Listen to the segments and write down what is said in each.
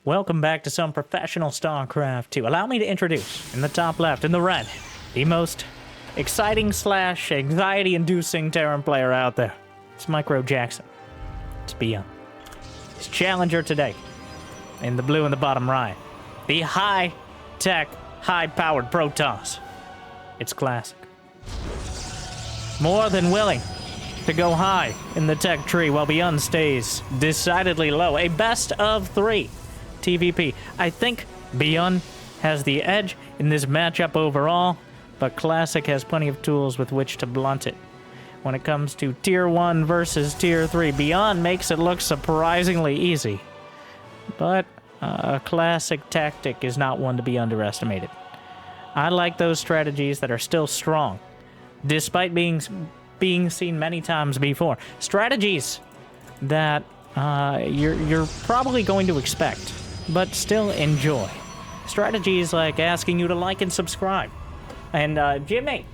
Welcome back to some professional StarCraft 2. Allow me to introduce, in the top left, in the red, the most exciting slash anxiety-inducing Terran player out there. It's Micro Jackson. It's ByuN. His challenger today, in the blue in the bottom right, the high-tech, high-powered Protoss. It's classic. More than willing to go high in the tech tree while ByuN stays decidedly low. A best of 3 TVP. I think ByuN has the edge in this matchup overall, but Classic has plenty of tools with which to blunt it. When it comes to Tier 1 versus Tier 3, ByuN makes it look surprisingly easy. But a Classic tactic is not one to be underestimated. I like those strategies that are still strong, despite being seen many times before. Strategies that you're probably going to expect, but still enjoy. Strategies like asking you to like and subscribe. And Jimmy,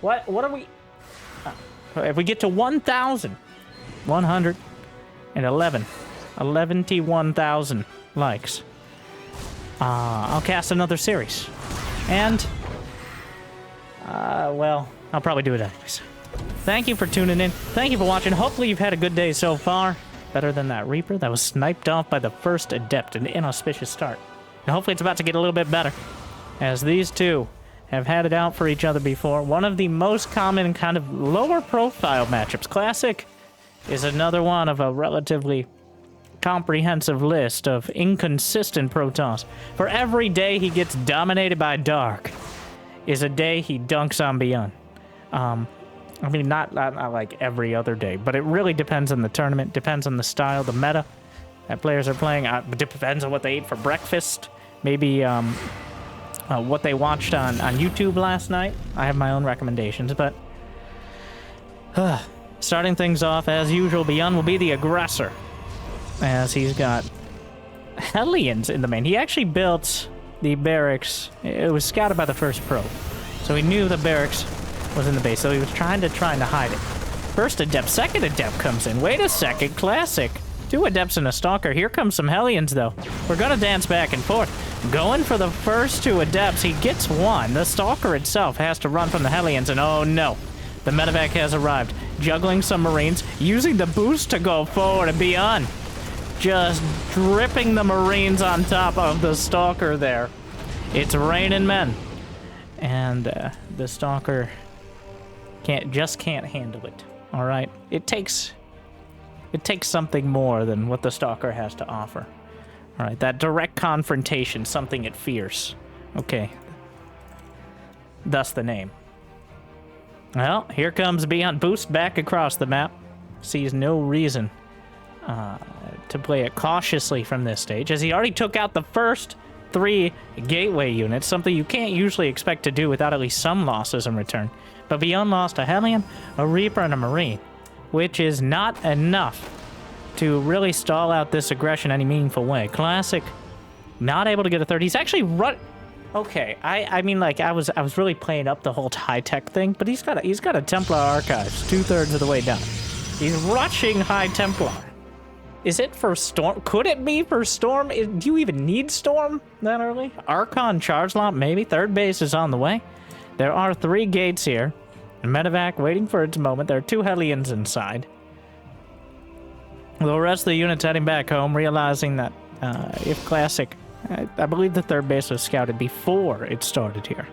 what are we? If we get to 1,111 likes, I'll cast another series. And well, I'll probably do it anyways. Thank you for tuning in. Thank you for watching. Hopefully you've had a good day so far. Better than that Reaper that was sniped off by the first Adept, an inauspicious start. And hopefully it's about to get a little bit better, as these two have had it out for each other before. One of the most common kind of lower profile matchups. Classic is another one of a relatively comprehensive list of inconsistent Protoss. For every day he gets dominated by Dark is a day he dunks on ByuN. I mean, not like every other day, but it really depends on the tournament, depends on the style, the meta that players are playing. It depends on what they ate for breakfast, maybe what they watched on YouTube last night. I have my own recommendations, but starting things off, as usual, ByuN will be the aggressor, as he's got Hellions in the main. He actually built the barracks. It was scouted by the first pro, so he knew the barracks was in the base, so he was trying to hide it. First Adept, second Adept comes in. Wait a second, Classic. 2 Adepts and a Stalker. Here comes some Hellions, though. We're gonna dance back and forth. Going for the first 2 Adepts. He gets one. The Stalker itself has to run from the Hellions, and oh no. The medevac has arrived. Juggling some Marines, using the boost to go forward, and ByuN just dripping the Marines on top of the Stalker there. It's raining men. And the Stalker just can't handle it. All right, it takes something more than what the Stalker has to offer. All right, that direct confrontation, something it fears. Okay, thus the name. Well, here comes ByuN. Boost back across the map. Sees no reason to play it cautiously from this stage, as he already took out the first 3 gateway units, something you can't usually expect to do without at least some losses in return. But ByuN lost a Hellion, a Reaper, and a Marine, which is not enough to really stall out this aggression any meaningful way. Classic, not able to get a third. He's actually okay, I mean, like, I was really playing up the whole high-tech thing, but he's got a Templar Archives 2/3 of the way down. He's rushing High Templar. Is it for Storm? Could it be for Storm? Do you even need Storm that early? Archon Charge Lot, maybe. Third base is on the way. There are 3 gates here. And medevac waiting for its moment. There are 2 Hellions inside. The rest of the units heading back home, realizing that if Classic... I believe the third base was scouted before it started here.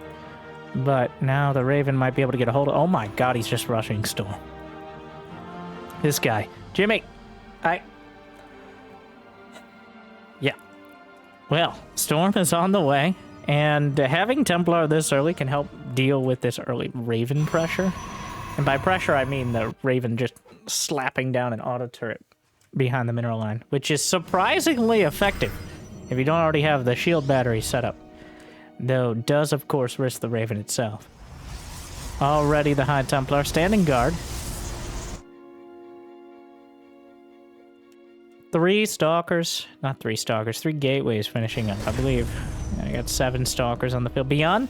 But now the Raven might be able to get a hold of... Oh my god, he's just rushing Storm. This guy. Jimmy! Yeah. Well, Storm is on the way. And having Templar this early can help deal with this early Raven pressure. And by pressure, I mean the Raven just slapping down an auto turret behind the mineral line, which is surprisingly effective if you don't already have the shield battery set up. Though does, of course, risk the Raven itself. Already the High Templar standing guard. 3 Stalkers, not 3 Stalkers, 3 Gateways finishing up, I believe. I got 7 Stalkers on the field. ByuN,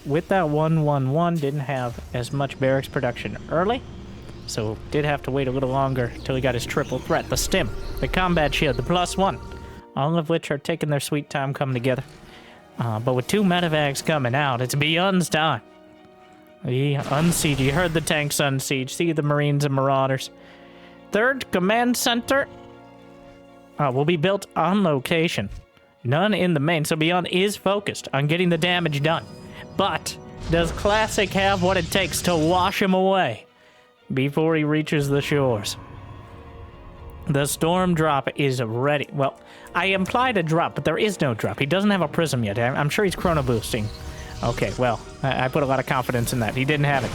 with that 1-1-1, didn't have as much barracks production early, so did have to wait a little longer until he got his triple threat. The stim, the combat shield, the +1 all of which are taking their sweet time coming together. But with 2 medevacs coming out, it's ByuN's time. The unsiege. You heard the tanks unsiege. See the Marines and Marauders. 3rd command center will be built on location. None in the main, so ByuN is focused on getting the damage done. But does Classic have what it takes to wash him away before he reaches the shores? The storm drop is ready. Well, I implied a drop, but there is no drop. He doesn't have a prism yet. I'm sure he's chrono boosting. Okay, well, I put a lot of confidence in that. He didn't have it.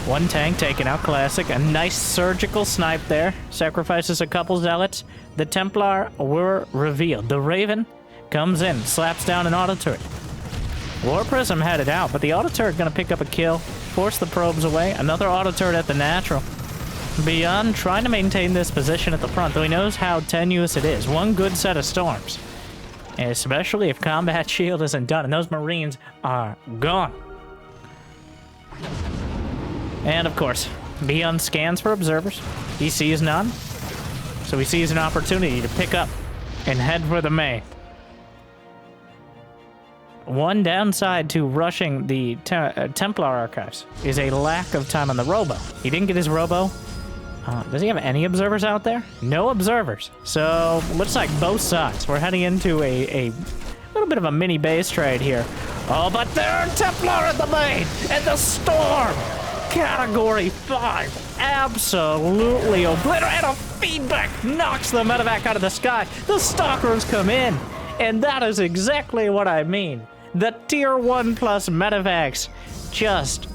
1 tank taken out, Classic. A nice surgical snipe there. Sacrifices a couple zealots. The Templar were revealed. The Raven comes in, slaps down an auto turret. War Prism had it out, but the auto turret gonna pick up a kill, force the probes away. Another auto turret at the natural. ByuN trying to maintain this position at the front, though he knows how tenuous it is. 1 good set of storms. Especially if combat shield isn't done, and those Marines are gone. And of course, ByuN scans for observers. He sees none, so he sees an opportunity to pick up and head for the main. One downside to rushing the Templar archives is a lack of time on the robo. He didn't get his robo. Does he have any observers out there? No observers. So, looks like both sides. We're heading into a little bit of a mini base trade here. Oh, but there, Templar at the main! And the Storm! Category 5. Absolutely obliterated. A feedback knocks the medevac out of the sky. The Stalkers come in. And that is exactly what I mean. The Tier 1 plus medevacs just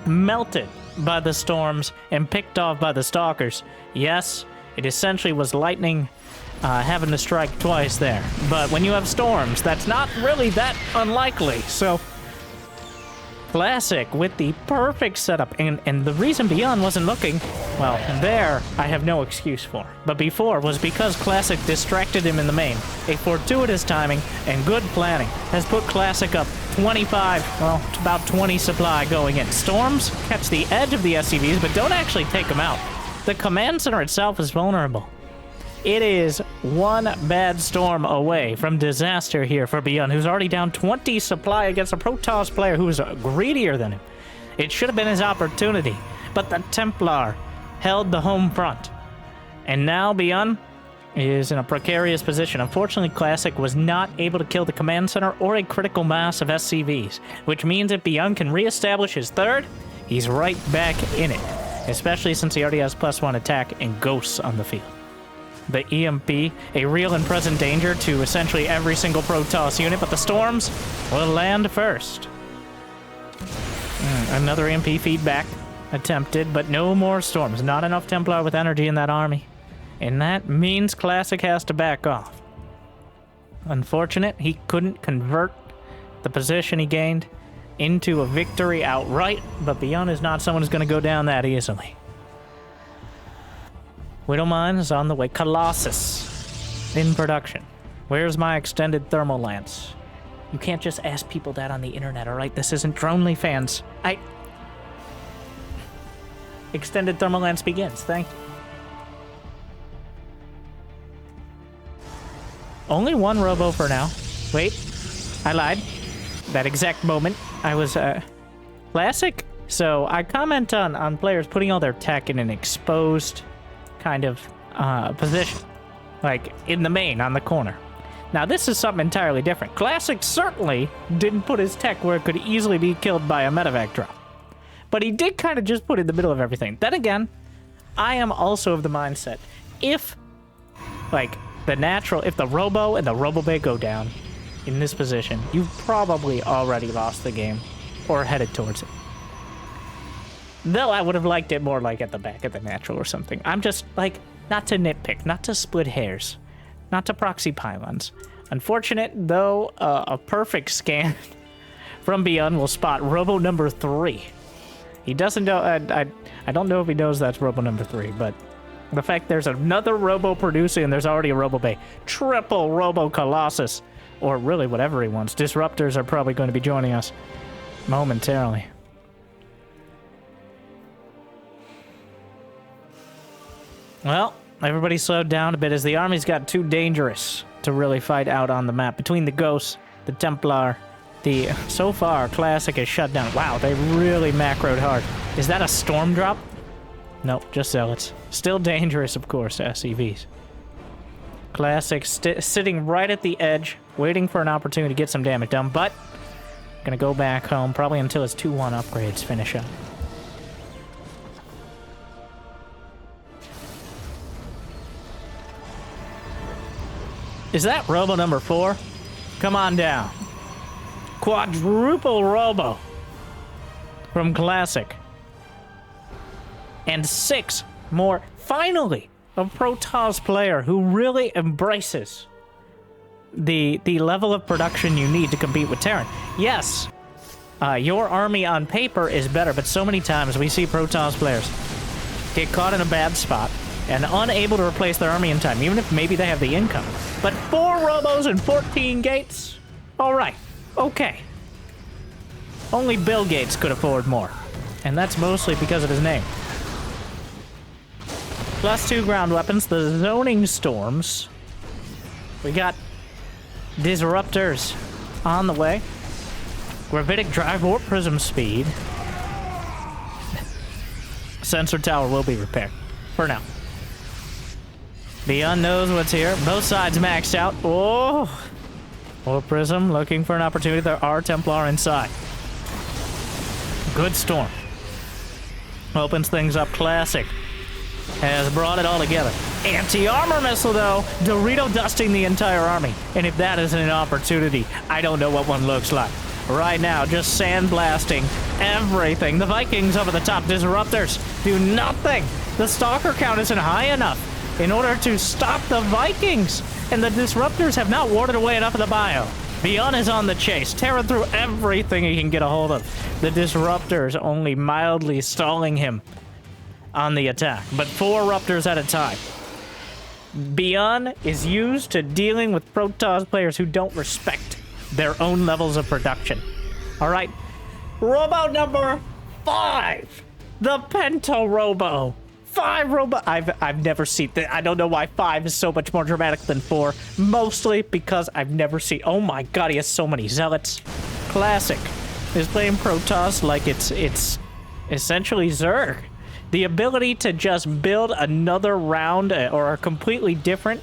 melted by the storms and picked off by the Stalkers. Yes, it essentially was lightning having to strike twice there. But when you have storms, that's not really that unlikely. So, Classic with the perfect setup. And the reason ByuN wasn't looking, well, there I have no excuse for. But before was because Classic distracted him in the main. A fortuitous timing and good planning has put Classic up 25, well, about 20 supply going in. Storms catch the edge of the SCVs, but don't actually take them out. The command center itself is vulnerable. It is 1 bad storm away from disaster here for ByuN, who's already down 20 supply against a Protoss player who is greedier than him. It should have been his opportunity, but the Templar held the home front. And now ByuN is in a precarious position. Unfortunately, Classic was not able to kill the command center or a critical mass of SCVs, which means if ByuN can reestablish his 3rd, he's right back in it, especially since he already has +1 attack and ghosts on the field. The EMP, a real and present danger to essentially every single Protoss unit, but the storms will land first. Another EMP feedback attempted, but no more storms. Not enough Templar with energy in that army. And that means Classic has to back off. Unfortunate, he couldn't convert the position he gained into a victory outright, but ByuN is not someone who's going to go down that easily. Widowmine is on the way. Colossus in production. Where's my extended thermal lance? You can't just ask people that on the internet, alright? This isn't Dronely fans. Extended thermal lance begins. Thank you. Only 1 robo for now. Wait, I lied. That exact moment, I was, Classic. So, I comment on players putting all their tech in an exposed kind of position, like in the main on the corner. Now this is something entirely different. Classic certainly didn't put his tech where it could easily be killed by a medevac drop, but he did kind of just put it in the middle of everything. Then again, I am also of the mindset, if like if the robo and the robo bay go down in this position, you've probably already lost the game or headed towards it. Though I would have liked it more like at the back of the natural or something. I'm just, like, not to nitpick, not to split hairs, not to proxy pylons. Unfortunate, though, a perfect scan from ByuN will spot robo number 3. He doesn't know, I don't know if he knows that's robo number 3, but the fact there's another robo producing and there's already a robo bay. Triple robo Colossus, or really whatever he wants. Disruptors are probably going to be joining us momentarily. Well, Everybody slowed down a bit as the armies got too dangerous to really fight out on the map. Between the Ghosts, the Templar, so far, Classic is shut down. Wow, they really macroed hard. Is that a storm drop? Nope, just Zealots. Still dangerous, of course, SCVs. Classic sitting right at the edge, waiting for an opportunity to get some damage done, but gonna go back home probably until his 2-1 upgrades finish up. Is that Robo number 4? Come on down. Quadruple Robo from Classic. And 6 more, finally, a Protoss player who really embraces the level of production you need to compete with Terran. Yes, your army on paper is better, but so many times we see Protoss players get caught in a bad spot and unable to replace their army in time, even if maybe they have the income. But 4 Robos and 14 Gates? Alright, okay. Only Bill Gates could afford more. And that's mostly because of his name. +2 ground weapons, the Zoning Storms. We got Disruptors on the way. Gravitic Drive Warp Prism Speed. Sensor Tower will be repaired. For now. ByuN knows what's here. Both sides maxed out. Oh! Warp Prism looking for an opportunity. There are Templar inside. Good storm. Opens things up. Classic has brought it all together. Anti-armor missile, though. Dorito dusting the entire army. And if that isn't an opportunity, I don't know what one looks like. Right now, just sandblasting everything. The Vikings over the top. Disruptors do nothing. The Stalker count isn't high enough in order to stop the Vikings. And the Disruptors have not warded away enough of the bio. ByuN is on the chase. Terran through everything he can get a hold of. The Disruptors only mildly stalling him on the attack, but 4 Ruptors at a time. ByuN is used to dealing with Protoss players who don't respect their own levels of production. All right, Robo number 5, the Pento Robo. 5 Robo. I've never seen that. I don't know why 5 is so much more dramatic than 4. Mostly because I've never seen. Oh my God, he has so many Zealots. Classic is playing Protoss like it's essentially Zerg. The ability to just build another round or a completely different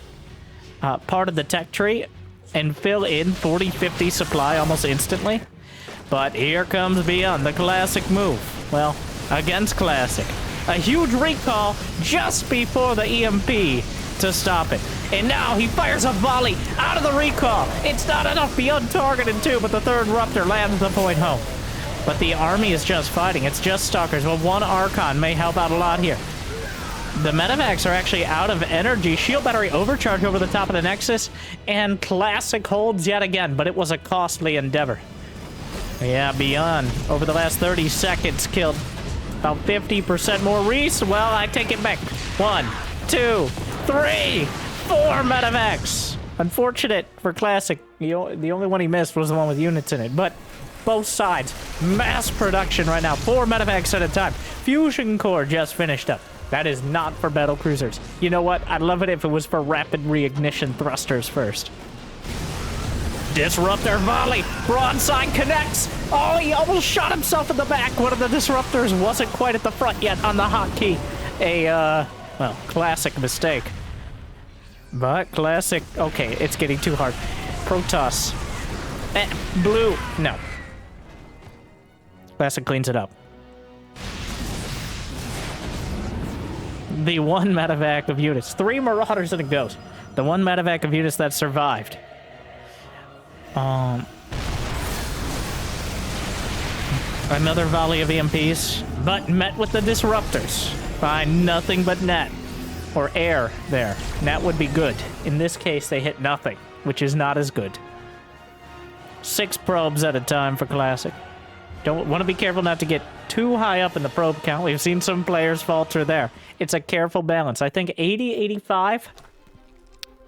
part of the tech tree and fill in 40-50 supply almost instantly. But here comes ByuN, the Classic move. Well, against Classic. A huge recall just before the EMP to stop it. And now he fires a volley out of the recall. It's not enough. ByuN targeted 2, but the 3rd Ruptor lands the point home. But the army is just fighting. It's just Stalkers. Well, 1 Archon may help out a lot here. The Medivacs are actually out of energy. Shield battery overcharge over the top of the Nexus. And Classic holds yet again, but it was a costly endeavor. Yeah, ByuN, over the last 30 seconds, killed about 50% more Reese. Well, I take it back. 1, 2, 3, 4 Medivacs. Unfortunate for Classic. The only one he missed was the one with units in it, but both sides, mass production right now. 4 Medivacs at a time. Fusion core just finished up. That is not for battle cruisers. You know what? I'd love it if it was for rapid reignition thrusters first. Disruptor volley. Broadside connects. Oh, he almost shot himself in the back. One of the Disruptors wasn't quite at the front yet on the hotkey. Well, Classic mistake. But Classic, okay, it's getting too hard. Protoss. Blue, no. Classic cleans it up. The 1 Medivac of units. 3 Marauders and a Ghost. The 1 Medivac of units that survived. Another volley of EMPs, but met with the Disruptors. Find nothing but net. Or air there. Net would be good. In this case, they hit nothing, which is not as good. 6 probes at a time for Classic. Don't want to be careful not to get too high up in the probe count. We've seen some players falter there. It's a careful balance. I think 80, 85.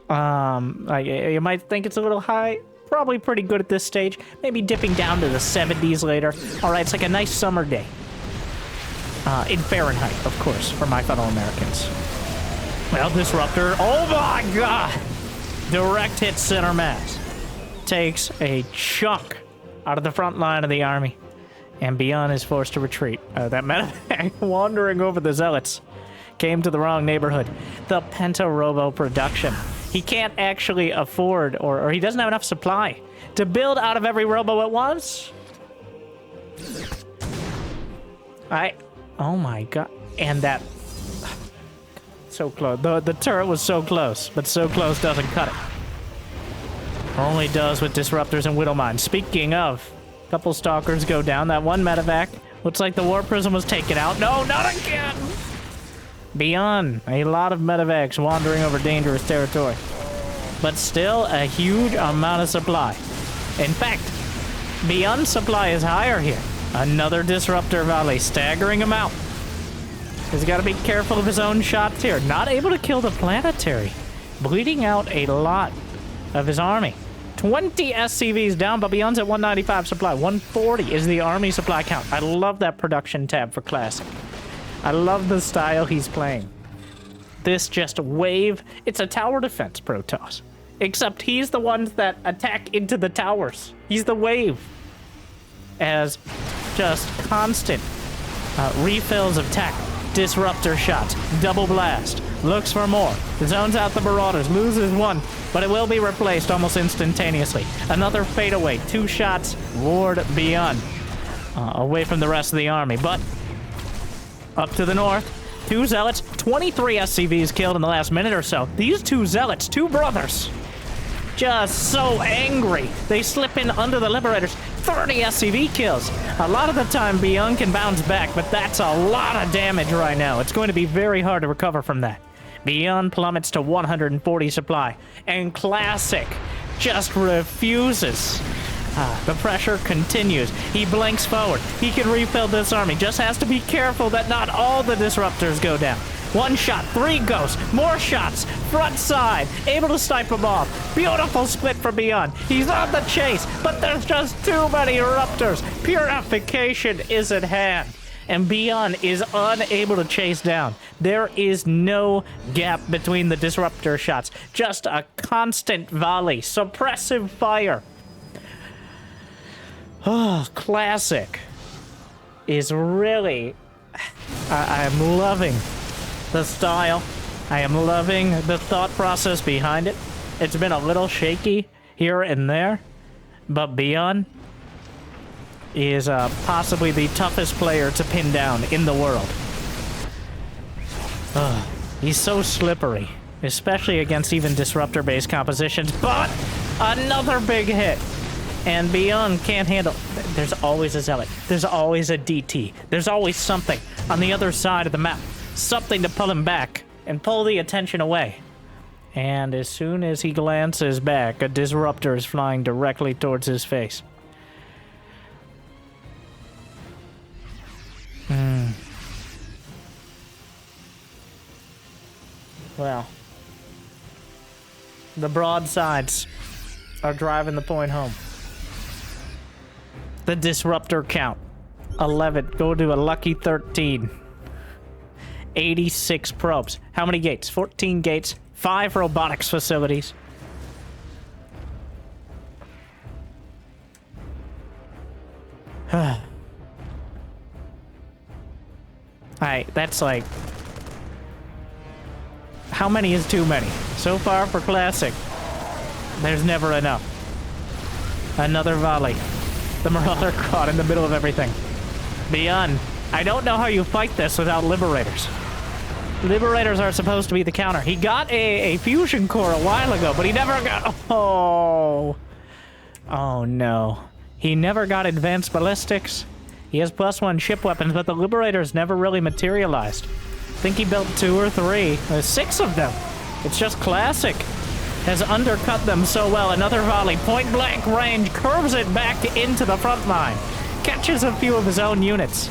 You might think it's a little high. Probably pretty good at this stage. Maybe dipping down to the 70s later. All right, it's like a nice summer day. In Fahrenheit, of course, for my fellow Americans. Well, Disruptor, oh my god! Direct hit center mass. Takes a chunk out of the front line of the army. And ByuN is forced to retreat. That medevac wandering over the Zealots came to the wrong neighborhood. The Penta-Robo production. He can't actually afford, or he doesn't have enough supply to build out of every Robo at once. Oh my god. And that... So close. The turret was so close, but so close doesn't cut it. Only does with Disruptors and Widowmines. Speaking of, a couple Stalkers go down. That one medevac looks like the War Prism was taken out. No, not again! ByuN, a lot of medevacs wandering over dangerous territory. But still, a huge amount of supply. In fact, ByuN's supply is higher here. Another Disruptor volley, staggering him out. He's got to be careful of his own shots here. Not able to kill the Planetary. Bleeding out a lot of his army. 20 SCVs down, but ByuN's at 195 supply. 140 is the army supply count. I love that production tab for Classic. I love the style he's playing. This just wave. It's a tower defense, Protoss. Except he's the ones that attack into the towers. He's the wave. As just constant refills of tech. Disruptor shots. Double blast. Looks for more. Zones out the Marauders. Loses one, but it will be replaced almost instantaneously. Another fadeaway. 2 shots. Ward ByuN. Away from the rest of the army, but up to the north. 2 Zealots. 23 SCVs killed in the last minute or so. These 2 Zealots, 2 brothers, just so angry. They slip in under the Liberators. 30 SCV kills. A lot of the time, ByuN can bounce back, but that's a lot of damage right now. It's going to be very hard to recover from that. ByuN plummets to 140 supply, and Classic just refuses. The pressure continues. He blinks forward. He can refill this army. Just has to be careful that not all the Disruptors go down. 1 shot, 3 ghosts, more shots, front side, able to snipe him off. Beautiful split for ByuN. He's on the chase, but there's just too many Eruptors. Purification is at hand, and ByuN is unable to chase down. There is no gap between the Disruptor shots, just a constant volley, suppressive fire. Oh, Classic is really... I'm loving the style. I am loving the thought process behind it. It's been a little shaky here and there, but ByuN is possibly the toughest player to pin down in the world. He's so slippery, especially against even Disruptor-based compositions, but another big hit. And ByuN can't handle... There's always a Zealot. There's always a DT. There's always something on the other side of the map. Something to pull him back and pull the attention away. And as soon as he glances back, a Disruptor is flying directly towards his face. Well, the broadsides are driving the point home. The Disruptor count, 11, go to a lucky 13. 86 probes. How many gates? 14 gates, 5 robotics facilities. Alright, that's like... How many is too many? So far for Classic, there's never enough. Another volley. The Marauder caught in the middle of everything. ByuN, I don't know how you fight this without Liberators. Liberators are supposed to be the counter. He got a fusion core a while ago, but he never got... Oh no. He never got advanced ballistics. He has +1 ship weapons, but the Liberators never really materialized. I think he built 2 or 3. There's 6 of them. It's just Classic has undercut them so well. Another volley, point blank range, curves it back into the front line. Catches a few of his own units.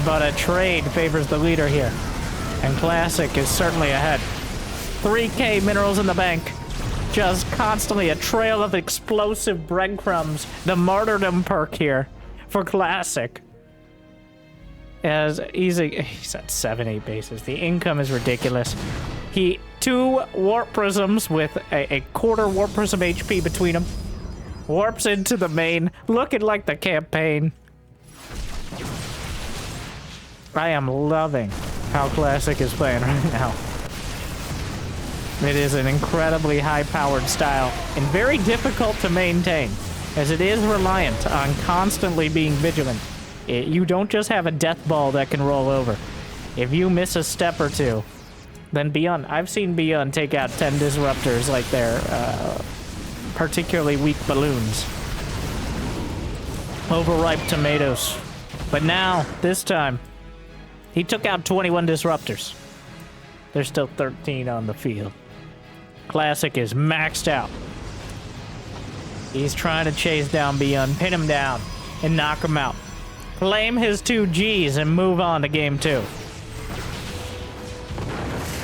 But a trade favors the leader here. And Classic is certainly ahead. 3K minerals in the bank. Just constantly a trail of explosive breadcrumbs. The martyrdom perk here for Classic. As he's at 7-8 bases. The income is ridiculous. Two warp prisms with a quarter warp prism HP between them. Warps into the main, looking like the campaign. I am loving how Classic is playing right now. It is an incredibly high-powered style and very difficult to maintain, as it is reliant on constantly being vigilant. You don't just have a death ball that can roll over. If you miss a step or two, then ByuN. I've seen ByuN take out 10 disruptors like they're particularly weak balloons. Overripe tomatoes. But now, this time, he took out 21 disruptors. There's still 13 on the field. Classic is maxed out. He's trying to chase down ByuN, pin him down, and knock him out. Claim his 2 Gs and move on to game 2.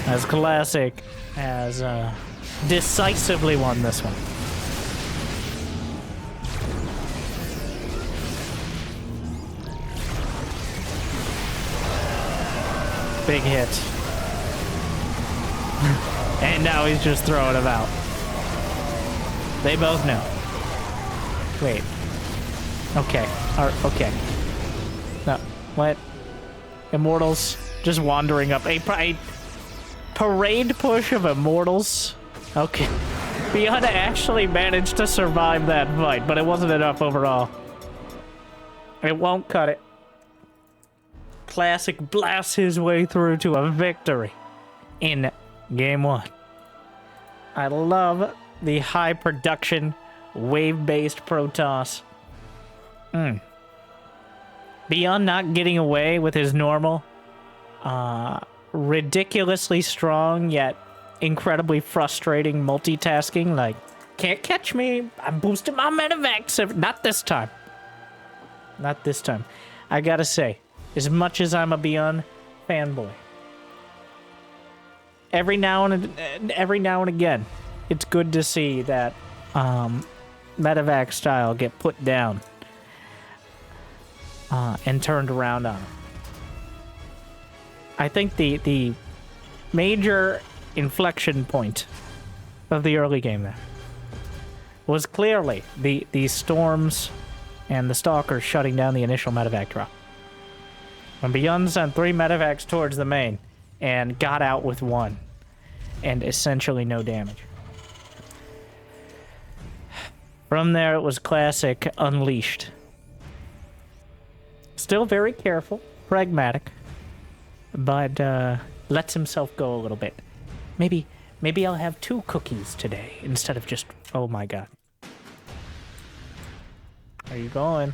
As Classic has decisively won this one. Big hit. And now he's just throwing them out. They both know. Wait. Okay. Okay. No. What? Immortals just wandering up. A parade push of Immortals? Okay. ByuN actually managed to survive that fight, but it wasn't enough overall. It won't cut it. Classic blasts his way through to a victory in game 1. I love the high production, wave-based Protoss. ByuN not getting away with his normal, ridiculously strong yet incredibly frustrating multitasking. Like, can't catch me. I'm boosting my medevacs. Not this time. Not this time. I gotta say, as much as I'm a ByuN fanboy, every now and again, it's good to see that medevac style get put down and turned around on him. I think the major inflection point of the early game there was clearly the storms and the stalkers shutting down the initial medevac drop. When ByuN sent 3 medevacs towards the main and got out with 1 and essentially no damage. From there, it was Classic unleashed. Still very careful, pragmatic, but lets himself go a little bit. Maybe I'll have 2 cookies today instead of just... Oh my god. Where are you going?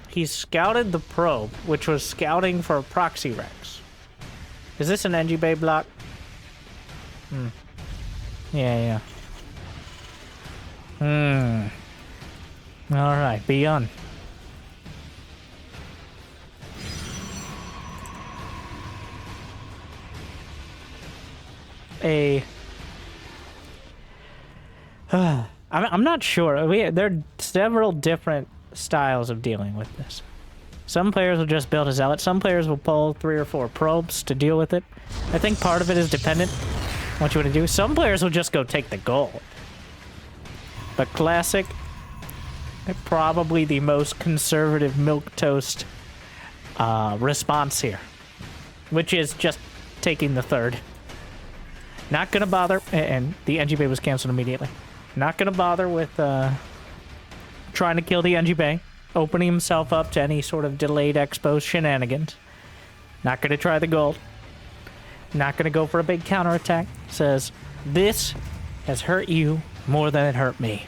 He scouted the probe, which was scouting for proxy wrecks. Is this an NG Bay block? Yeah. Alright, ByuN. I'm not sure. There are several different styles of dealing with this. Some players will just build a zealot. Some players will pull 3 or 4 probes to deal with it. I think part of it is dependent on what you want to do. Some players will just go take the gold. But Classic, probably the most conservative milquetoast response here, which is just taking the 3rd. Not gonna bother, and the NG Bay was canceled immediately. Not gonna bother with trying to kill the NG Bay, opening himself up to any sort of delayed expo shenanigans. Not gonna try the gold. Not gonna go for a big counterattack. Says, this has hurt you more than it hurt me.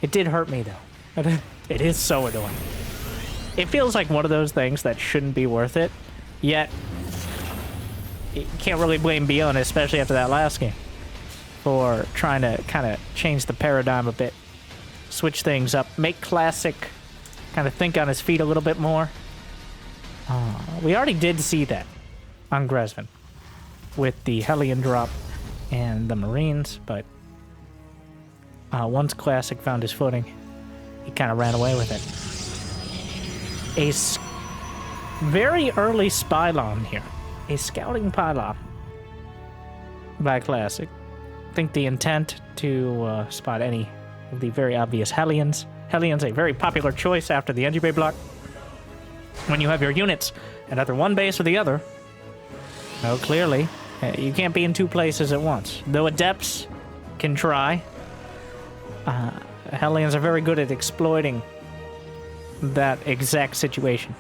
It did hurt me, though. It is so annoying. It feels like one of those things that shouldn't be worth it, yet you can't really blame ByuN, especially after that last game, for trying to kind of change the paradigm a bit. Switch things up. Make Classic kind of think on his feet a little bit more. We already did see that on Grezvin with the Hellion drop and the Marines, but once Classic found his footing, he kind of ran away with it. A very early Spylon here. a scouting pylon by Classic. I think the intent to spot any of the very obvious Hellions. Hellions, a very popular choice after the entry bay block. When you have your units at either one base or the other, well, clearly, you can't be in two places at once. Though Adepts can try, Hellions are very good at exploiting that exact situation.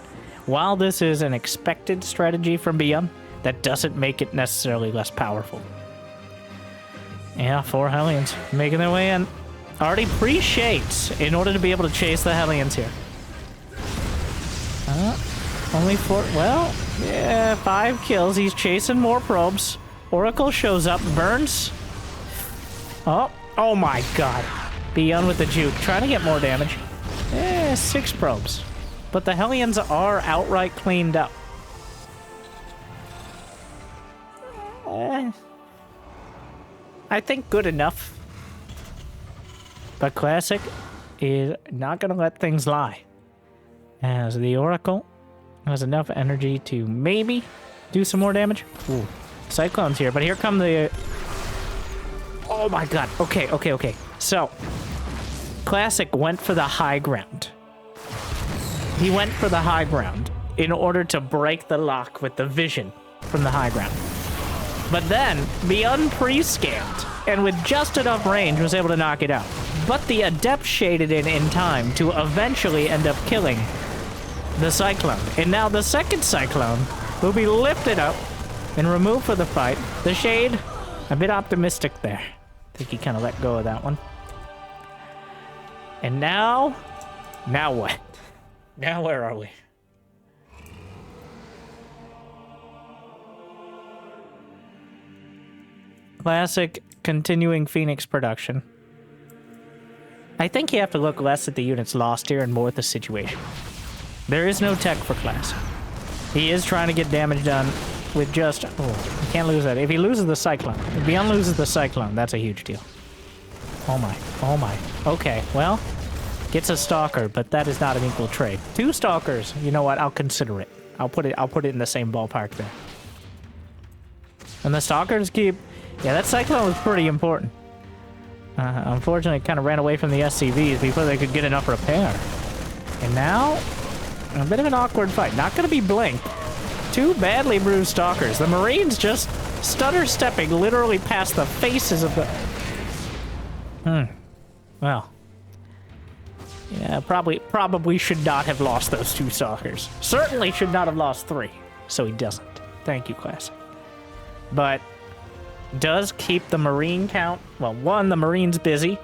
While this is an expected strategy from ByuN, that doesn't make it necessarily less powerful. Yeah, 4 Hellions making their way in. Already pre-shaped in order to be able to chase the Hellions here. Only 4, well, yeah, 5 kills. He's chasing more probes. Oracle shows up, burns. Oh my god. ByuN with the juke, trying to get more damage. 6 probes. But the Hellions are outright cleaned up. I think good enough. But Classic is not going to let things lie. As the Oracle has enough energy to maybe do some more damage. Ooh, Cyclone's here, but here come the... Oh my god. Okay. So, Classic went for the high ground. He went for the high ground in order to break the lock with the vision from the high ground. But then, ByuN pre-scanned, and with just enough range was able to knock it out. But the Adept shaded in time to eventually end up killing the Cyclone. And now the second Cyclone will be lifted up and removed for the fight. The Shade, a bit optimistic there. I think he kind of let go of that one. And now what? Now where are we? Classic continuing Phoenix production. I think you have to look less at the units lost here and more at the situation. There is no tech for Classic. He is trying to get damage done with just... Oh, you can't lose that. If he loses the Cyclone, if ByuN loses the Cyclone, that's a huge deal. Oh my. Okay, well, gets a Stalker, but that is not an equal trade. 2 Stalkers, you know what? I'll consider it. I'll put it in the same ballpark there. And the Stalkers keep... Yeah, that Cyclone was pretty important. Unfortunately, it kind of ran away from the SCVs before they could get enough repair. And now, a bit of an awkward fight. Not going to be blinked. 2 badly bruised Stalkers. The Marines just stutter-stepping literally past the faces of the... Well. Yeah, probably should not have lost those 2 Stalkers. Certainly should not have lost 3. So he doesn't. Thank you, Classic. But... does keep the Marine count. Well, 1, the Marine's busy.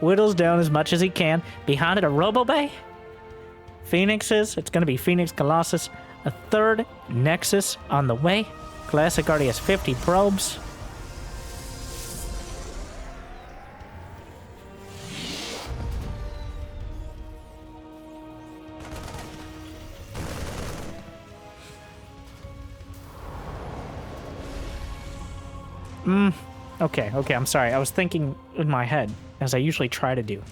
Whittles down as much as he can. Behind it, a Robo-Bay. Phoenixes. It's going to be Phoenix Colossus. A 3rd Nexus on the way. Classic already has 50 probes. Okay, I'm sorry. I was thinking in my head, as I usually try to do,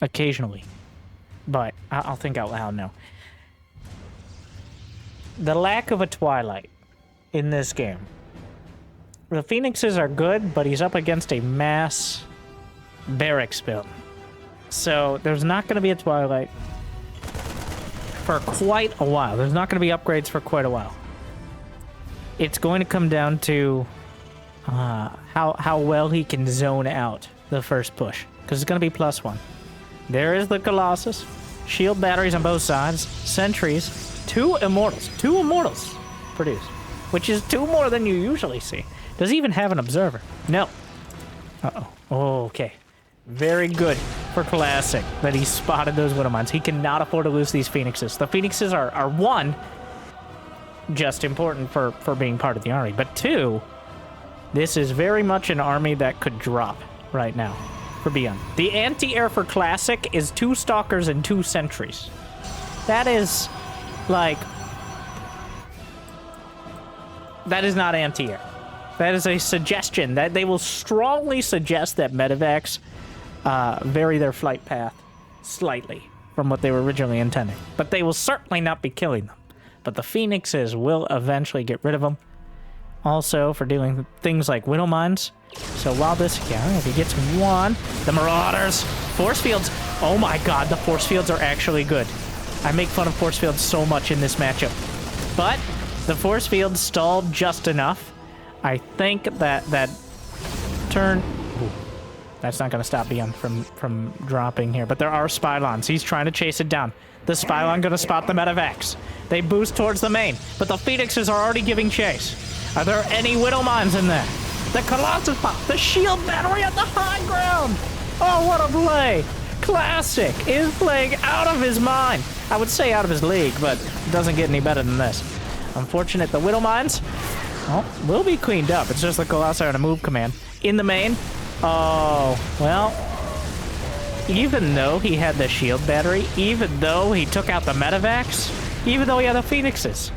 occasionally. But I'll think out loud now. The lack of a Twilight in this game. The Phoenixes are good, but he's up against a mass barracks build. So there's not going to be a Twilight for quite a while. There's not going to be upgrades for quite a while. It's going to come down to... how well he can zone out the first push, because it's going to be +1. There is the Colossus, shield batteries on both sides, sentries, 2 immortals produced, which is 2 more than you usually see. Does he even have an observer? No. Oh, okay. Very good for Classic that he spotted those Widow Mines. He cannot afford to lose these Phoenixes. The Phoenixes are 1, just important for being part of the army, but 2, this is very much an army that could drop right now for ByuN. The anti-air for Classic is 2 Stalkers and 2 Sentries. That is, like... that is not anti-air. That is a suggestion. That they will strongly suggest that medevacs vary their flight path slightly from what they were originally intending. But they will certainly not be killing them. but the Phoenixes will eventually get rid of them. Also, for doing things like Widow Mines. So while this, yeah, if he gets one, the Marauders, Force Fields. Oh my god, the Force Fields are actually good. I make fun of Force Fields so much in this matchup. But the Force Fields stalled just enough. I think that turn... Ooh, that's not going to stop ByuN from dropping here. But there are Spylons. He's trying to chase it down. The Spylon going to spot the Medivacs. They boost towards the main. But the Phoenixes are already giving chase. Are there any Widow Mines in there? The Colossus pop. The shield battery at the high ground. Oh, what a play. Classic is playing out of his mind. I would say out of his league, but it doesn't get any better than this. Unfortunate, the Widow Mines, well, will be cleaned up. It's just the Colossi on a move command. In the main, oh, well, even though he had the shield battery, even though he took out the Medivacs, even though he had the Phoenixes,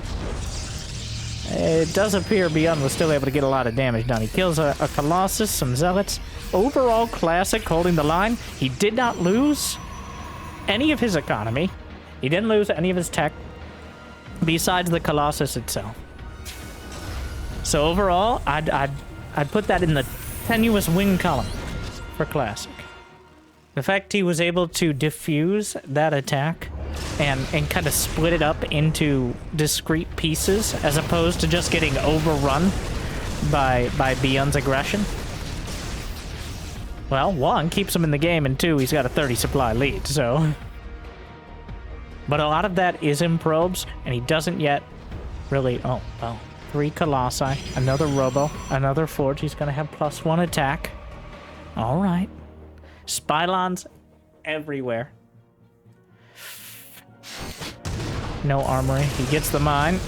it does appear ByuN was still able to get a lot of damage done. He kills a Colossus, some Zealots. Overall, classic, holding the line. He did not lose any of his economy. He didn't lose any of his tech, besides the Colossus itself. So overall, I'd put that in the tenuous win column for classic. The fact he was able to diffuse that attack and kind of split it up into discrete pieces as opposed to just getting overrun by ByuN's aggression. Well, one, keeps him in the game, and two, he's got a 30 supply lead, so... But a lot of that is in probes, and he doesn't yet really... Oh, well, 3 Colossi, another Robo, another Forge. He's going to have +1 attack. All right. Spylons everywhere. No armory. He gets the mine.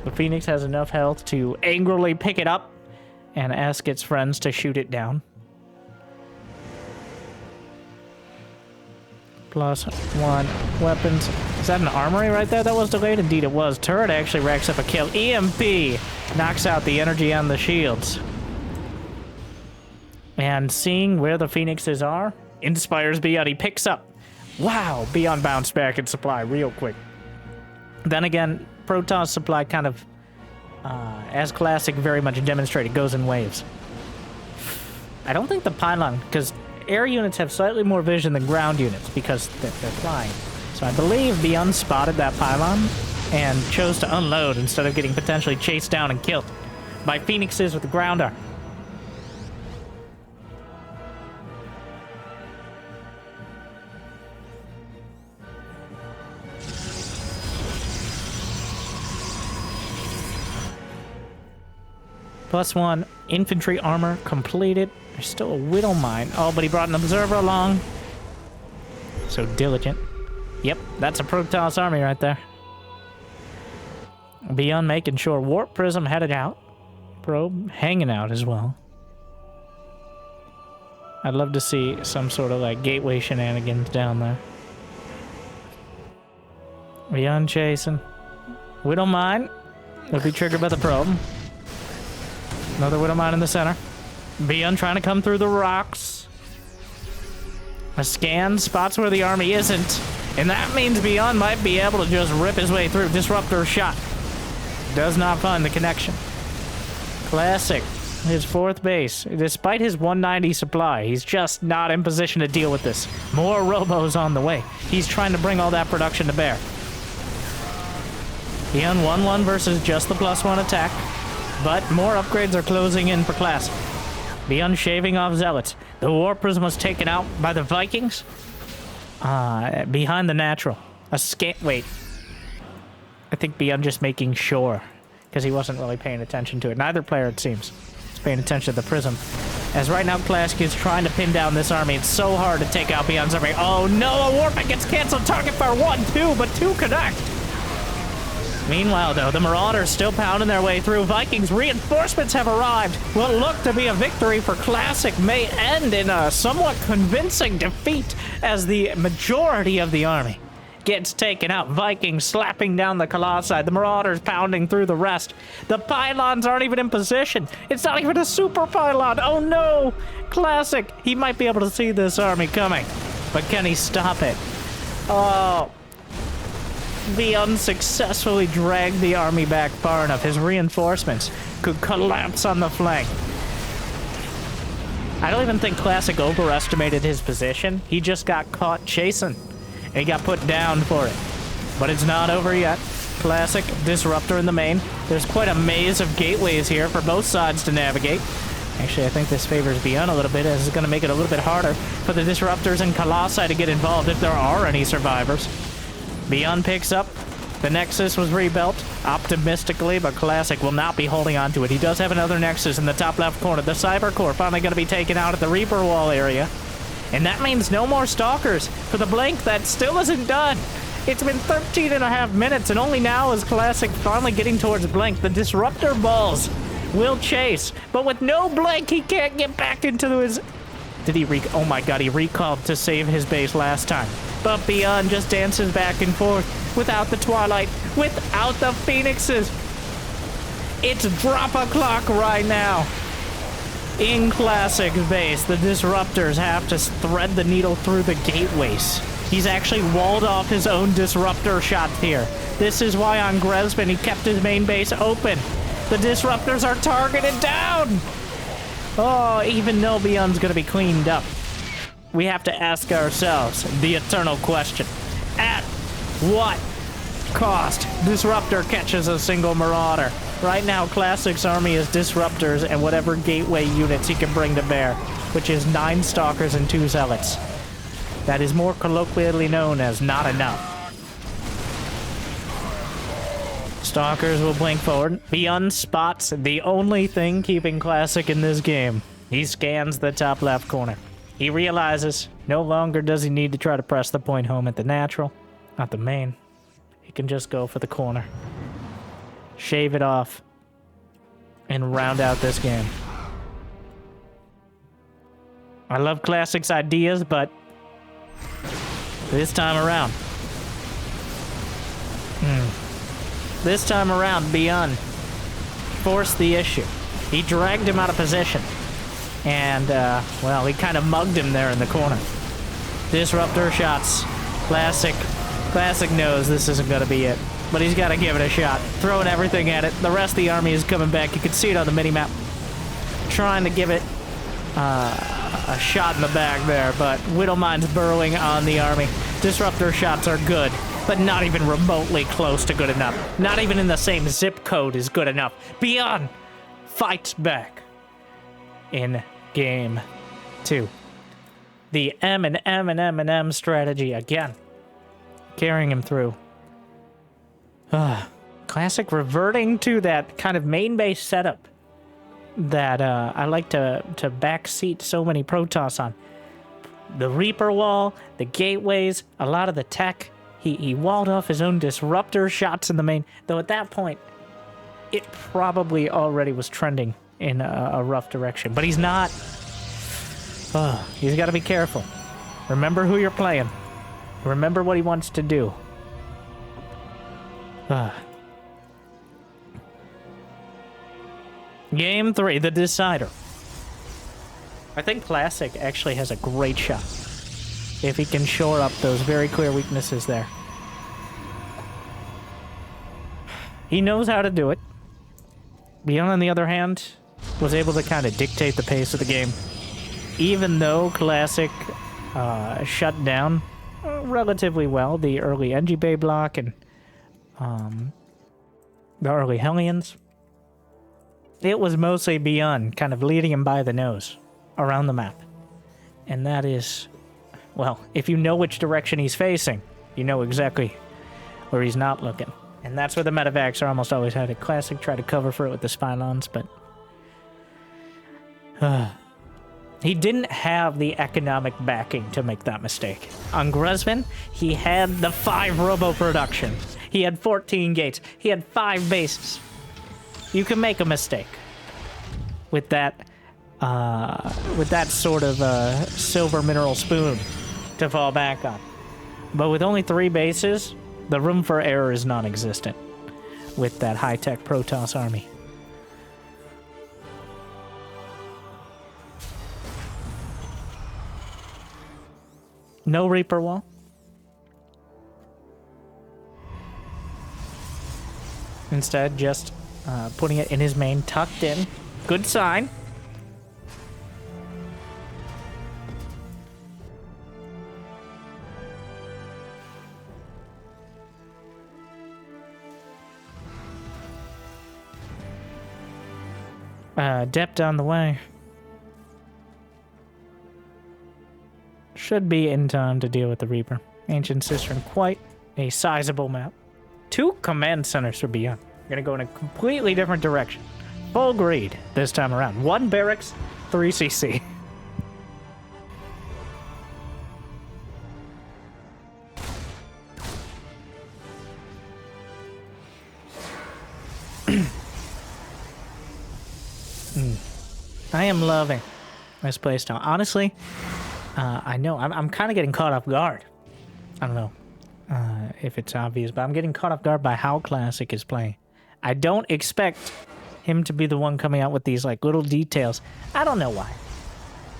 The Phoenix has enough health to angrily pick it up and ask its friends to shoot it down. +1 weapons. Is that an armory right there that was delayed? Indeed it was. Turret actually racks up a kill. EMP knocks out the energy on the shields. And seeing where the Phoenixes are inspires ByuN. He picks up. Wow, ByuN bounced back in supply real quick. Then again, Protoss supply kind of, as classic very much demonstrated, goes in waves. I don't think the pylon, because air units have slightly more vision than ground units because they're flying. So I believe ByuN spotted that pylon and chose to unload instead of getting potentially chased down and killed by Phoenixes with the grounder. +1 infantry armor completed. There's still a Widow Mine. Oh, but he brought an observer along. So diligent. Yep, that's a Protoss army right there. ByuN making sure Warp Prism headed out. Probe hanging out as well. I'd love to see some sort of like gateway shenanigans down there. ByuN chasing. Widow Mine will be triggered by the probe. Another Widow Mine in the center. ByuN trying to come through the rocks. A scan spots where the army isn't. And that means ByuN might be able to just rip his way through. Disruptor shot. Does not find the connection. Classic. His 4th base. Despite his 190 supply, he's just not in position to deal with this. More robos on the way. He's trying to bring all that production to bear. ByuN 1-1 versus just the +1 attack. But more upgrades are closing in for classic. ByuN shaving off Zealots. The Warp Prism was taken out by the Vikings. Behind the natural. Wait. I think ByuN just making sure. Because he wasn't really paying attention to it. Neither player, it seems, is paying attention to the Prism. As right now, Classic is trying to pin down this army. It's so hard to take out ByuN's army. Oh no, a Warping gets canceled. Target fire 1, 2, but 2 connect. Meanwhile, though, the Marauders still pounding their way through. Vikings reinforcements have arrived. What looked to be a victory for Classic may end in a somewhat convincing defeat as the majority of the army gets taken out. Vikings slapping down the Colossi. The Marauders pounding through the rest. The pylons aren't even in position. It's not even a super pylon. Oh no! Classic. He might be able to see this army coming. But can he stop it? Oh... ByuN successfully dragged the army back far enough. His reinforcements could collapse on the flank. I don't even think Classic overestimated his position. He just got caught chasing, and he got put down for it. But it's not over yet. Classic Disruptor in the main. There's quite a maze of gateways here for both sides to navigate. Actually, I think this favors ByuN a little bit, as it's going to make it a little bit harder for the Disruptors and Colossi to get involved if there are any survivors. ByuN picks up. The Nexus was rebuilt, optimistically, but Classic will not be holding on to it. He does have another Nexus in the top left corner. The Cyber Core finally going to be taken out at the Reaper Wall area. And that means no more Stalkers for the Blink. That still isn't done. It's been 13 and a half minutes, and only now is Classic finally getting towards Blink. The Disruptor balls will chase, but with no Blink, he can't get back into his... Did he oh my god, he recalled to save his base last time. But ByuN just dances back and forth without the Twilight, without the Phoenixes. It's drop o'clock right now. In Classic's base, the Disruptors have to thread the needle through the gateways. He's actually walled off his own Disruptor shot here. This is why on Gresvin he kept his main base open. The Disruptors are targeted down! Oh, even though ByuN's gonna be cleaned up, we have to ask ourselves the eternal question. At what cost? Disruptor catches a single Marauder. Right now, Classic's army is Disruptors and whatever gateway units he can bring to bear, which is 9 Stalkers and 2 Zealots. That is more colloquially known as not enough. Stalkers will blink forward. ByuN spots the only thing keeping Classic in this game. He scans the top left corner. He realizes no longer does he need to try to press the point home at the natural, not the main. He can just go for the corner, shave it off, and round out this game. I love Classic's ideas, but this time around, this time around, ByuN forced the issue. He dragged him out of position. And, well, he kind of mugged him there in the corner. Disruptor shots. Classic knows this isn't going to be it. But he's got to give it a shot. Throwing everything at it. The rest of the army is coming back. You can see it on the minimap. Trying to give it a shot in the back there. But Widowmine's burrowing on the army. Disruptor shots are good, but not even remotely close to good enough. Not even in the same zip code is good enough. ByuN fights back in Game 2. The M strategy again, carrying him through. Classic reverting to that kind of main base setup that I like to backseat so many Protoss on. The Reaper Wall, the gateways, a lot of the tech. He walled off his own Disruptor shots in the main, though at that point, it probably already was trending in a rough direction. But he's not. He's got to be careful. Remember who you're playing. Remember what he wants to do. Game 3, the decider. I think Classic actually has a great shot if he can shore up those very clear weaknesses there. He knows how to do it. ByuN, on the other hand, was able to kind of dictate the pace of the game. Even though Classic shut down relatively well the early NG Bay block and the early Hellions, it was mostly ByuN kind of leading him by the nose around the map. And that is, well, if you know which direction he's facing, you know exactly where he's not looking. And that's where the medevacs are almost always had it. Classic tried to cover for it with the Spylons, but he didn't have the economic backing to make that mistake. On Gresvin, he had the 5 robo production. He had 14 gates. He had 5 bases. You can make a mistake with that sort of silver mineral spoon to fall back on. But with only 3 bases, the room for error is non-existent with that high-tech Protoss army. No Reaper Wall. Instead, just putting it in his main, tucked in. Good sign. Depth on the way. Should be in time to deal with the Reaper. Ancient Cistern, quite a sizable map. 2 command centers for ByuN. We're gonna go in a completely different direction. Full greed this time around. 1 barracks, 3 CC. I am loving this playstyle. Honestly, I know I'm kind of getting caught off guard. I don't know if it's obvious, but I'm getting caught off guard by how Classic is playing. I don't expect him to be the one coming out with these like little details. I don't know why.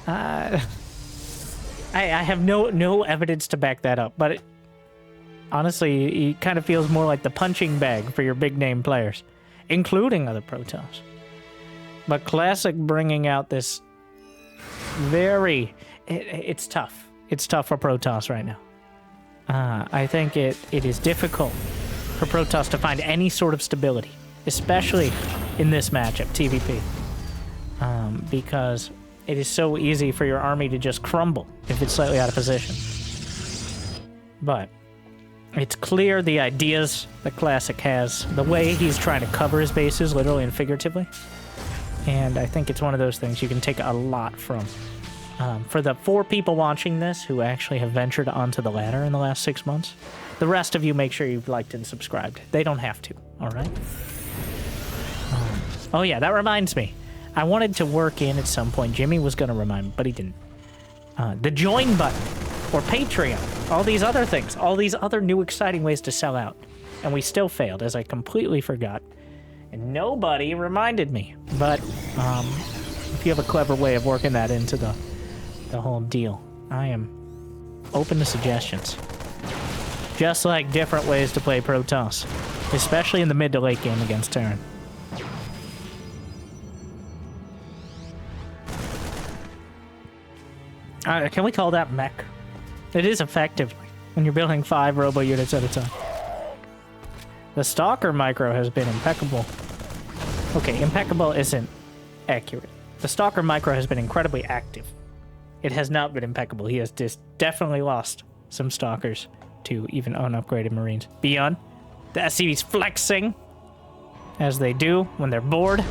I have no evidence to back that up, but honestly, he kind of feels more like the punching bag for your big name players, including other Protoss. But Classic bringing out this it's tough. It's tough for Protoss right now. I think it is difficult for Protoss to find any sort of stability, especially in this matchup, TVP. Because it is so easy for your army to just crumble if it's slightly out of position. But it's clear the ideas that Classic has, the way he's trying to cover his bases, literally and figuratively. And I think it's one of those things you can take a lot from. For the 4 people watching this who actually have ventured onto the ladder in the last 6 months, the rest of you make sure you've liked and subscribed. They don't have to, all right? Oh yeah, that reminds me. I wanted to work in at some point. Jimmy was going to remind me, but he didn't. The join button, or Patreon, all these other things, all these other new exciting ways to sell out. And we still failed, as I completely forgot. And nobody reminded me. But if you have a clever way of working that into the whole deal, I am open to suggestions. Just like different ways to play Protoss, especially in the mid to late game against Terran. Can we call that mech? It is effectively when you're building 5 robo units at a time. The Stalker micro has been impeccable. Okay, impeccable isn't accurate. The Stalker micro has been incredibly active. It has not been impeccable. He has just definitely lost some Stalkers to even unupgraded Marines. ByuN, the SCVs flexing, as they do when they're bored.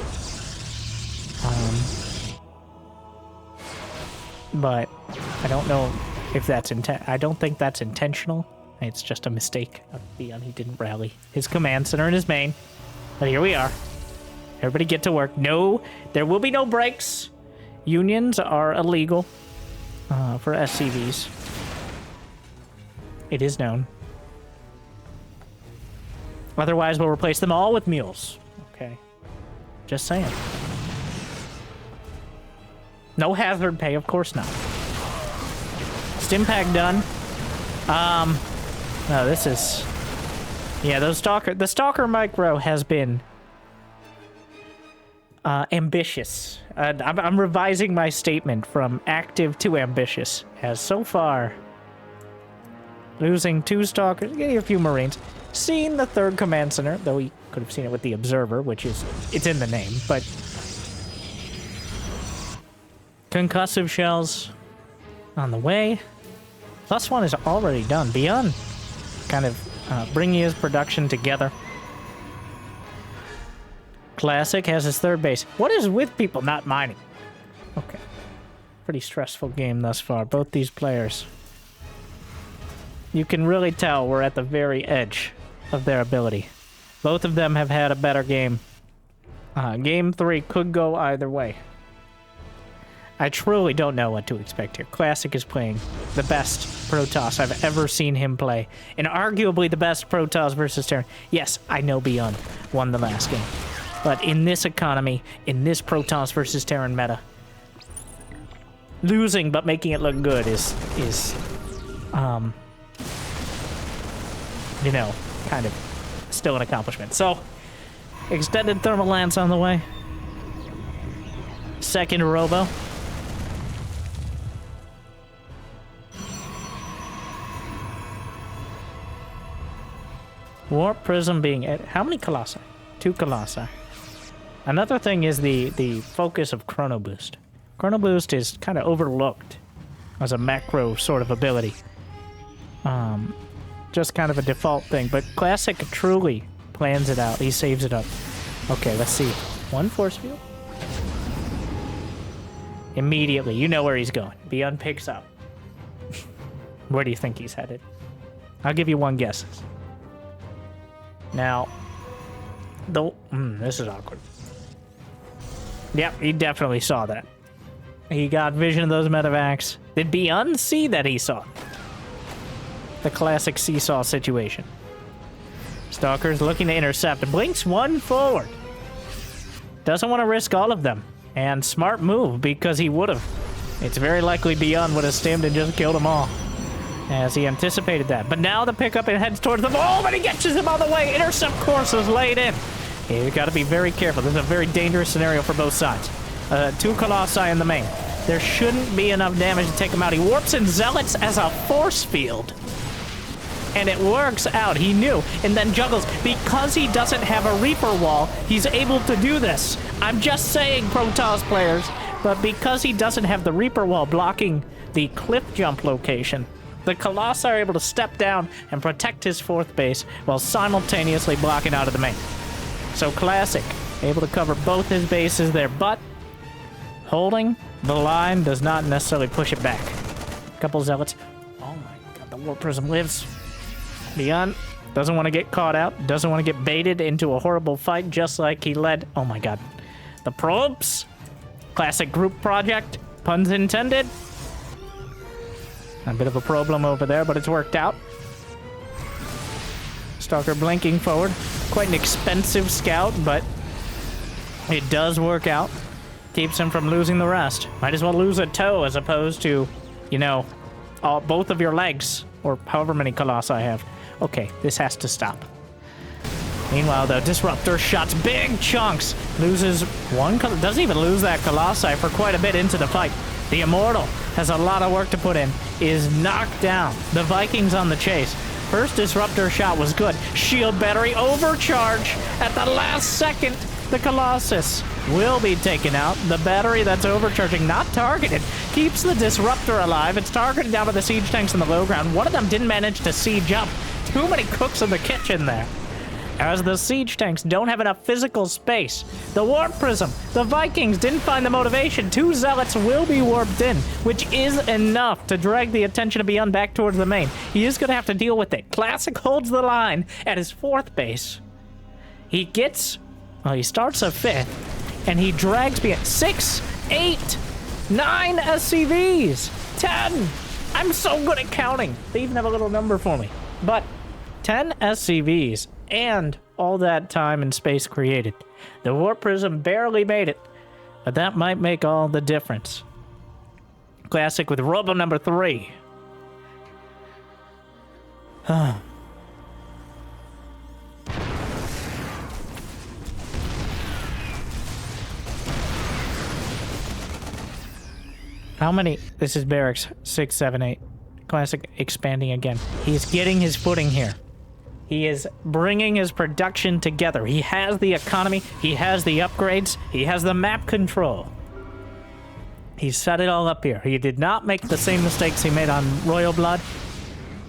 But I don't know if that's I don't think that's intentional. It's just a mistake of ByuN. He didn't rally his command center in his main. But here we are. Everybody get to work. No, there will be no breaks. Unions are illegal for SCVs. It is known. Otherwise, we'll replace them all with mules. Okay. Just saying. No hazard pay, of course not. Stimpack done. No, this is... Yeah, the Stalker micro has been ambitious. I'm revising my statement from active to ambitious, as so far, losing 2 Stalkers, getting a few Marines, seeing the 3rd command center, though he could have seen it with the Observer, which is, it's in the name, but concussive shells on the way. +1 is already done. ByuN kind of bringing his production together. Classic has his 3rd base. What is with people not mining? Okay. Pretty stressful game thus far. Both these players. You can really tell we're at the very edge of their ability. Both of them have had a better game. Game 3 could go either way. I truly don't know what to expect here. Classic is playing the best Protoss I've ever seen him play. And arguably the best Protoss versus Terran. Yes, I know ByuN won the last game. But in this economy, in this Protoss versus Terran meta, losing but making it look good is you know, kind of still an accomplishment. So, Extended thermal lance on the way. Second robo. Warp prism being at how many colossi? 2 colossi. Another thing is the focus of Chrono Boost. Chrono Boost is kind of overlooked as a macro sort of ability. Just kind of a default thing, but Classic truly plans it out. He saves it up. Okay, let's see. 1 force field. Immediately, you know where he's going. ByuN picks up. Where do you think he's headed? I'll give you 1 guess. Now, this is awkward. Yep, he definitely saw that. He got vision of those medevacs. Did ByuN see that he saw? The classic seesaw situation. Stalker's looking to intercept. Blinks 1 forward. Doesn't want to risk all of them. And smart move, because he would have. It's very likely ByuN would have stemmed and just killed them all. As he anticipated that. But now the pickup and heads towards them. Oh, but he gets him on the way. Intercept course is laid in. You've got to be very careful. This is a very dangerous scenario for both sides. 2 Colossi in the main. There shouldn't be enough damage to take him out. He warps in Zealots as a force field. And it works out. He knew. And then juggles. Because he doesn't have a Reaper wall, he's able to do this. I'm just saying, Protoss players. But because he doesn't have the Reaper wall blocking the cliff jump location, the Colossi are able to step down and protect his 4th base while simultaneously blocking out of the main. So Classic, able to cover both his bases there, but holding the line does not necessarily push it back. Couple Zealots. Oh my god, the Warp Prism lives. ByuN doesn't want to get caught out, doesn't want to get baited into a horrible fight just like he led. Oh my god. The probes. Classic group project. Puns intended. A bit of a problem over there, but it's worked out. Stalker blinking forward. Quite an expensive scout, but it does work out. Keeps him from losing the rest. Might as well lose a toe as opposed to, you know, both of your legs, or however many Colossi I have. Okay, this has to stop. Meanwhile, the Disruptor shots big chunks. Loses 1, doesn't even lose that Colossi for quite a bit into the fight. The Immortal has a lot of work to put in, is knocked down. The Vikings on the chase. First Disruptor shot was good. Shield battery overcharge at the last second. The Colossus will be taken out. The battery that's overcharging, not targeted, keeps the Disruptor alive. It's targeted down to the siege tanks in the low ground. One of them didn't manage to siege up. Too many cooks in the kitchen there. As the siege tanks don't have enough physical space. The Warp Prism. The Vikings didn't find the motivation. 2 Zealots will be warped in, which is enough to drag the attention of ByuN back towards the main. He is going to have to deal with it. Classic holds the line at his 4th base. He gets... Well, he starts a 5th, and he drags ByuN. 6, 8, 9 SCVs. 10. I'm so good at counting. They even have a little number for me. But 10 SCVs. And all that time and space created. The Warp Prism barely made it, but that might make all the difference. Classic with Robo number 3. How many? This is Barracks 6, 7, 8. Classic expanding again. He's getting his footing here. He is bringing his production together. He has the economy, he has the upgrades, he has the map control. He set it all up here. He did not make the same mistakes he made on Royal Blood.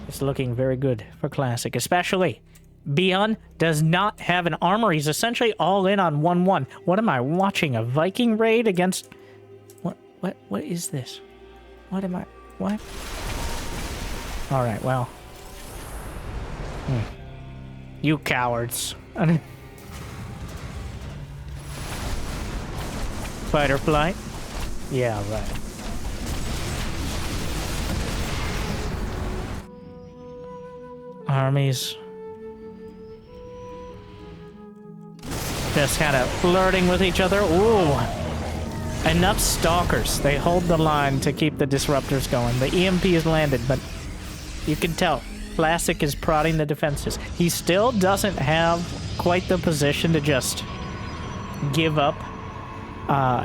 It's looking very good for Classic, especially ByuN does not have an armor. He's essentially all in on 1-1. What am I watching? A Viking raid against... What is this? What? Alright, well... You cowards. Fighter flight? Yeah, right. Armies. Just kind of flirting with each other. Ooh. Enough Stalkers. They hold the line to keep the Disruptors going. The EMP is landed, but you can tell. Classic is prodding the defenses. He still doesn't have quite the position to just give up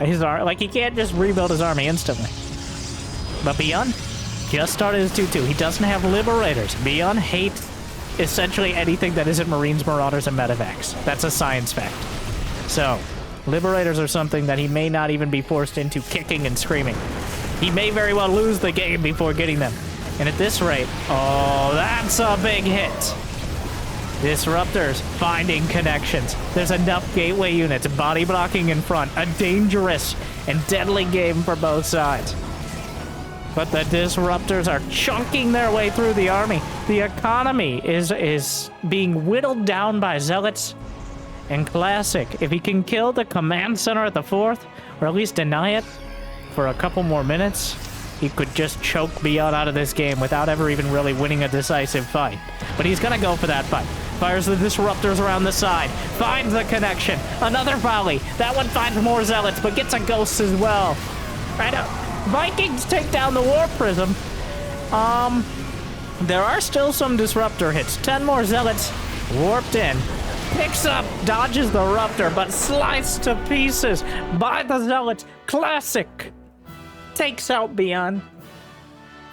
his army. Like, he can't just rebuild his army instantly. But ByuN just started his 2-2. He doesn't have Liberators. ByuN hates essentially anything that isn't Marines, Marauders, and Medevacs. That's a science fact. So, Liberators are something that he may not even be forced into kicking and screaming. He may very well lose the game before getting them. And at this rate, oh, that's a big hit. Disruptors finding connections. There's enough gateway units body blocking in front. A dangerous and deadly game for both sides. But the Disruptors are chunking their way through the army. The economy is being whittled down by Zealots. And Classic, if he can kill the command center at the 4th, or at least deny it for a couple more minutes, he could just choke ByuN out of this game without ever even really winning a decisive fight. But he's gonna go for that fight. Fires the Disruptors around the side. Finds the connection. Another volley. That one finds more Zealots, but gets a Ghost as well. Right up. Vikings take down the War Prism. There are still some Disruptor hits. 10 more Zealots warped in. Picks up, dodges the Ruptor, but sliced to pieces by the Zealots. Classic takes out ByuN.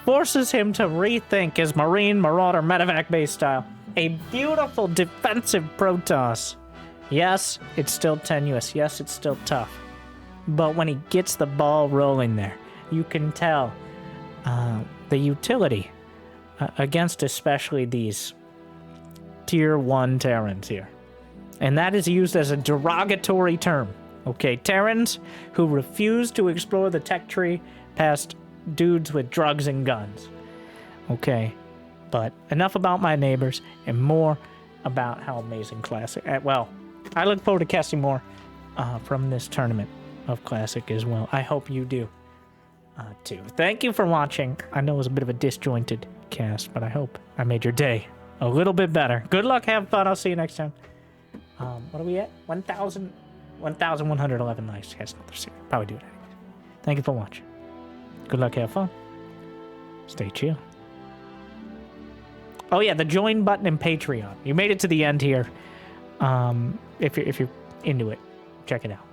Forces him to rethink his Marine, Marauder, Medevac-based style. A beautiful defensive Protoss. Yes, it's still tenuous. Yes, it's still tough. But when he gets the ball rolling there, you can tell the utility against especially these Tier 1 Terrans here. And that is used as a derogatory term. Okay, Terrans who refuse to explore the tech tree past dudes with drugs and guns. Okay, but enough about my neighbors and more about how amazing Classic... well, I look forward to casting more from this tournament of Classic as well. I hope you do, too. Thank you for watching. I know it was a bit of a disjointed cast, but I hope I made your day a little bit better. Good luck, have fun. I'll see you next time. What are we at? 1,111 likes. Yes, probably do it anyways. Thank you for watching. Good luck, have fun. Stay chill. Oh yeah, the join button in Patreon. You made it to the end here. If you're into it, check it out.